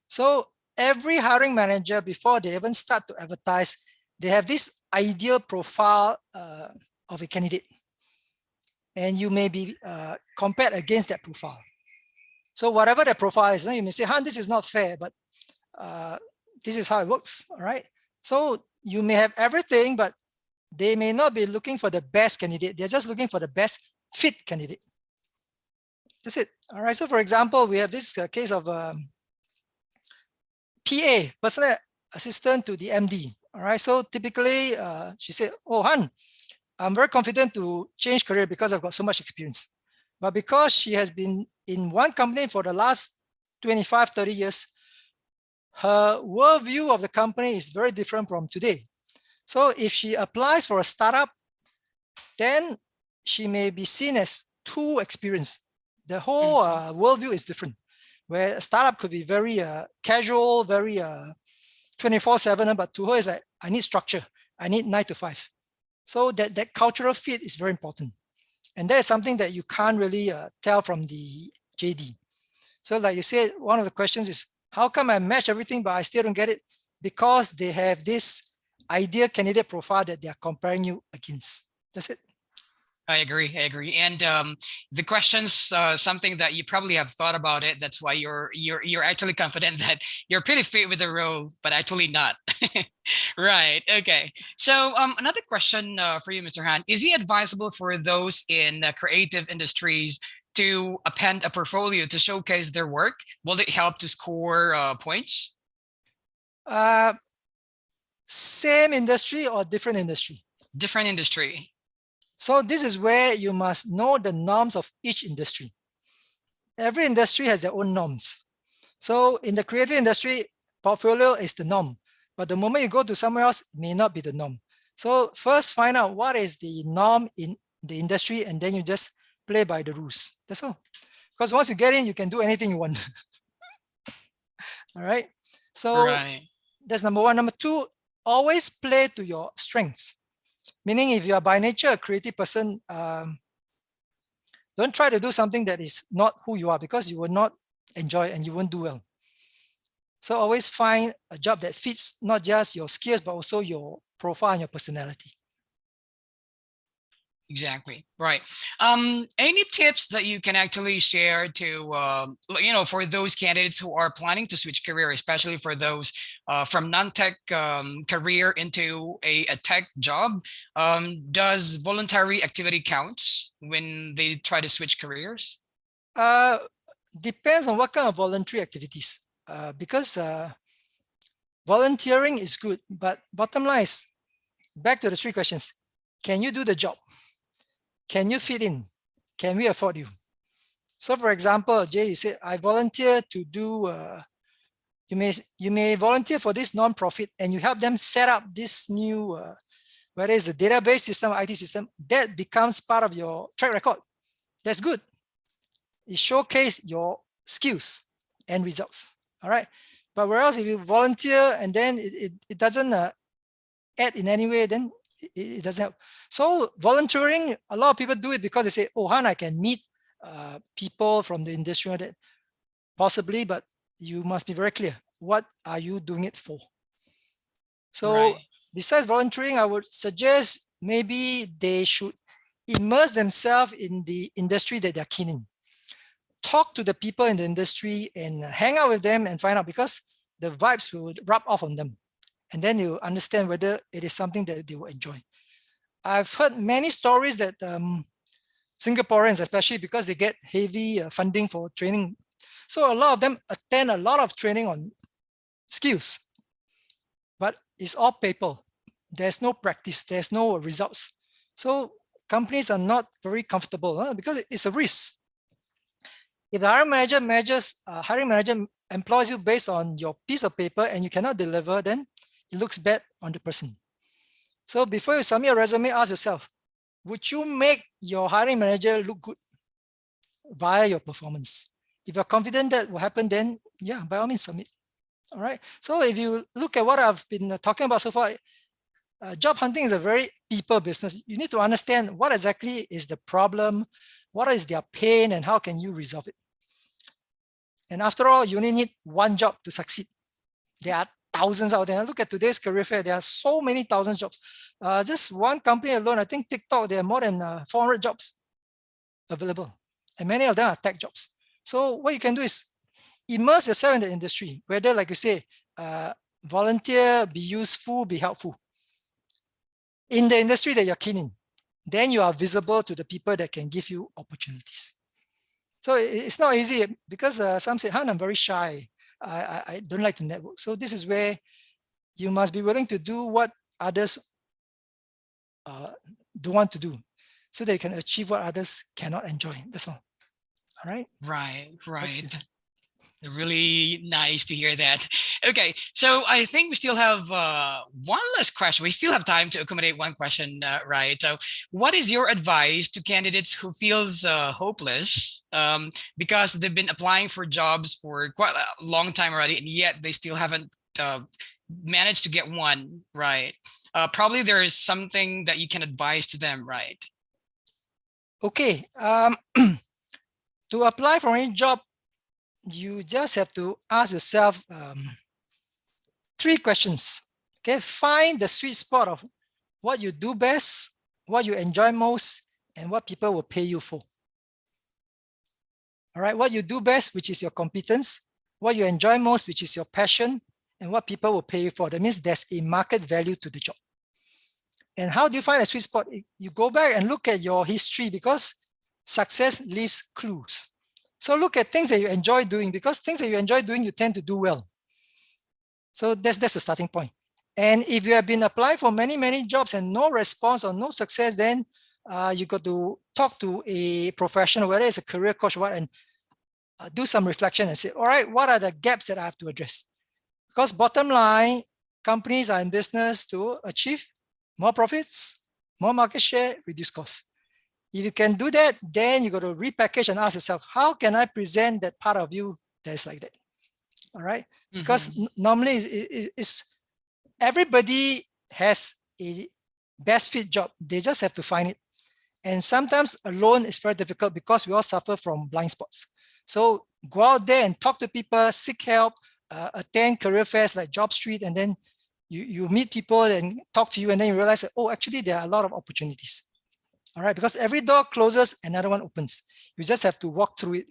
So every hiring manager, before they even start to advertise, they have this ideal profile of a candidate, and you may be compared against that profile. So whatever the profile is, you may say, Han, this is not fair, but this is how it works, all right? So you may have everything, but they may not be looking for the best candidate. They're just looking for the best fit candidate. That's it. All right. So for example, we have this case of PA, personal assistant to the MD. All right. So typically she said, oh, Han, I'm very confident to change career because I've got so much experience. But because she has been in one company for the last 25, 30 years, her worldview of the company is very different from today. So if she applies for a startup, then she may be seen as too experienced. The whole worldview is different, where a startup could be very casual, very 24/7, but to her it's like, I need structure. I need 9 to 5. So that cultural fit is very important. And that is something that you can't really tell from the JD. So like you said, one of the questions is, how come I match everything, but I still don't get it? Because they have this ideal candidate profile that they are comparing you against. That's it. I agree. And the question's something that you probably have thought about it. That's why you're actually confident that you're pretty fit with the role, but actually not. Right. Okay. So another question for you, Mr. Han, is it advisable for those in creative industries to append a portfolio to showcase their work? Will it help to score points? Same industry or different industry? Different industry. So this is where you must know the norms of each industry. Every industry has their own norms. So in the creative industry, portfolio is the norm. But the moment you go to somewhere else, it may not be the norm. So first find out what is the norm in the industry, and then you just play by the rules. That's all. Because once you get in, you can do anything you want. All right. So that's number 1. Number 2, always play to your strengths. Meaning if you are by nature a creative person, Don't try to do something that is not who you are, because you will not enjoy and you won't do well. So always find a job that fits not just your skills, but also your profile and your personality. Exactly. Right. Any tips that you can actually share to, for those candidates who are planning to switch career, especially for those from non-tech career into a tech job? Does voluntary activity count when they try to switch careers? Depends on what kind of voluntary activities, because volunteering is good, but bottom line is, back to the 3 questions. Can you do the job? Can you fit in? Can we afford you? So for example, Jay, you said, I volunteer to do, you may volunteer for this non-profit and you help them set up this new, whether it's a database system or IT system, that becomes part of your track record. That's good. It showcases your skills and results, all right? But whereas if you volunteer and then it doesn't add in any way, then it doesn't help. So volunteering, a lot of people do it because they say, oh, Han, I can meet people from the industry, that possibly, but you must be very clear. What are you doing it for? So Right. besides volunteering, I would suggest maybe they should immerse themselves in the industry that they're keen in. Talk to the people in the industry and hang out with them and find out, because the vibes will rub off on them. And then you understand whether it is something that they will enjoy. I've heard many stories that Singaporeans, especially because they get heavy funding for training, so a lot of them attend a lot of training on skills, but it's all paper. There's no practice, there's no results. So companies are not very comfortable because it's a risk. If the hiring manager employs you based on your piece of paper and you cannot deliver, then it looks bad on the person. So before you submit a resume, ask yourself, would you make your hiring manager look good via your performance? If you're confident that will happen, then yeah, by all means submit. All right. So if you look at what I've been talking about so far, job hunting is a very people business. You need to understand what exactly is the problem, what is their pain, and how can you resolve it. And after all, you only need one job to succeed. There are thousands out there. Look at today's career fair. There are so many thousand jobs. Just one company alone, I think TikTok, there are more than 400 jobs available. And many of them are tech jobs. So what you can do is immerse yourself in the industry, whether, like you say, volunteer, be useful, be helpful in the industry that you're keen in. Then you are visible to the people that can give you opportunities. So it's not easy because some say, Han, I'm very shy. I don't like to network. So this is where you must be willing to do what others don't want to do, so that you can achieve what others cannot enjoy. That's all. All right. Right. Really nice to hear that. Okay, so I think we still have one last question. We still have time to accommodate one question, right? So what is your advice to candidates who feels hopeless because they've been applying for jobs for quite a long time already, and yet they still haven't managed to get one, right? Probably there is something that you can advise to them, right? Okay. To apply for any job, you just have to ask yourself 3 questions. Okay, find the sweet spot of what you do best, what you enjoy most, and what people will pay you for. All right, what you do best, which is your competence, what you enjoy most, which is your passion, and what people will pay you for. That means there's a market value to the job. And how do you find a sweet spot? You go back and look at your history, because success leaves clues. So look at things that you enjoy doing, because things that you enjoy doing, you tend to do well. So that's the starting point. And if you have been applying for many jobs and no response or no success, then you got to talk to a professional, whether it's a career coach or what, and do some reflection and say, all right, what are the gaps that I have to address? Because bottom line, companies are in business to achieve more profits, more market share, reduce costs. If you can do that, then you got to repackage and ask yourself, how can I present that part of you that is like that? All right. Because normally it's everybody has a best fit job. They just have to find it. And sometimes alone is very difficult because we all suffer from blind spots. So go out there and talk to people, seek help, attend career fairs like Job Street, and then you meet people and talk to you, and then you realize that, oh, actually there are a lot of opportunities. All right, because every door closes, another one opens. You just have to walk through it.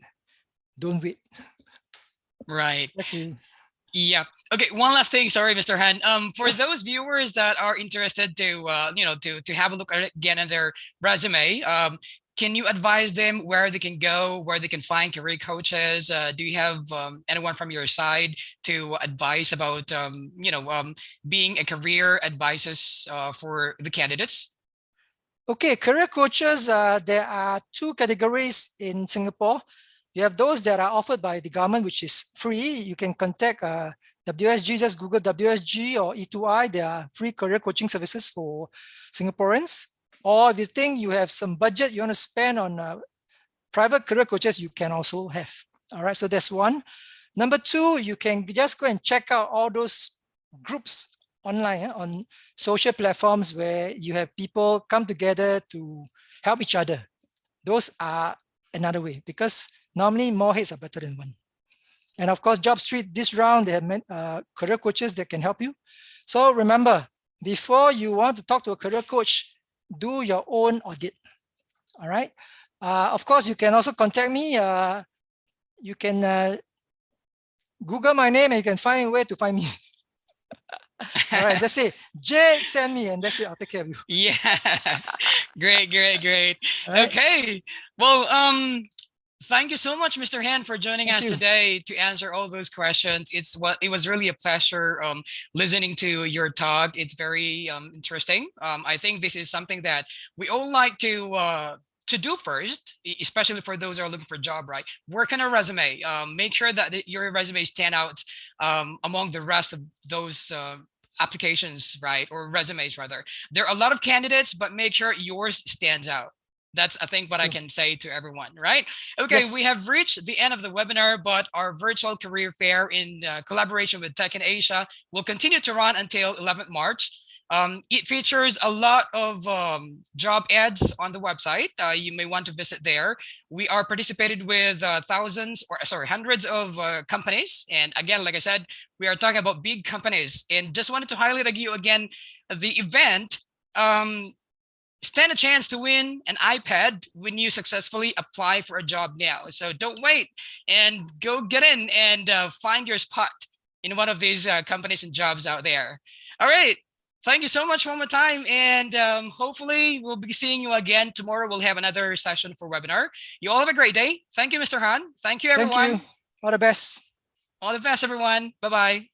Don't wait. Right. That's it. Yeah. Okay. One last thing. Sorry, Mr. Han. For those viewers that are interested to, to have a look at it again at their resume, can you advise them where they can go, where they can find career coaches? Do you have anyone from your side to advise about, being a career advisors for the candidates? Okay, career coaches, there are two categories in Singapore. You have those that are offered by the government, which is free. You can contact WSG, just Google WSG or E2I. There are free career coaching services for Singaporeans. Or if you think you have some budget you want to spend on private career coaches, you can also have. All right, so that's one. Number two, you can just go and check out all those groups online on social platforms where you have people come together to help each other. Those are another way, because normally more heads are better than one. And of course, Job Street, this round, they have career coaches that can help you. So remember, before you want to talk to a career coach, do your own audit. All right. Of course, you can also contact me. You can Google my name and you can find where to find me. All right, just say, Jay, send me, and that's it. I'll take care of you. Yeah. Great, great, great. Right. Okay. Well, thank you so much, Mr. Han, for joining us today to answer all those questions. It was really a pleasure listening to your talk. It's very interesting. I think this is something that we all like to do first, especially for those who are looking for a job, right? Work on a resume. Make sure that your resume stand out among the rest of those applications, right? Or resumes rather. There are a lot of candidates, but make sure yours stands out. That's, I think, what I can say to everyone, right? Okay, we have reached the end of the webinar, but our virtual career fair in collaboration with Tech in Asia will continue to run until 11th March. It features a lot of job ads on the website. You may want to visit there. We are participated with hundreds of companies. And again, like I said, we are talking about big companies. And just wanted to highlight you again, the event stand a chance to win an iPad when you successfully apply for a job now. So don't wait and go get in and find your spot in one of these companies and jobs out there. All right. Thank you so much one more time. And hopefully we'll be seeing you again tomorrow. We'll have another session for webinar. You all have a great day. Thank you, Mr. Han. Thank you, everyone. Thank you. All the best. All the best, everyone. Bye-bye.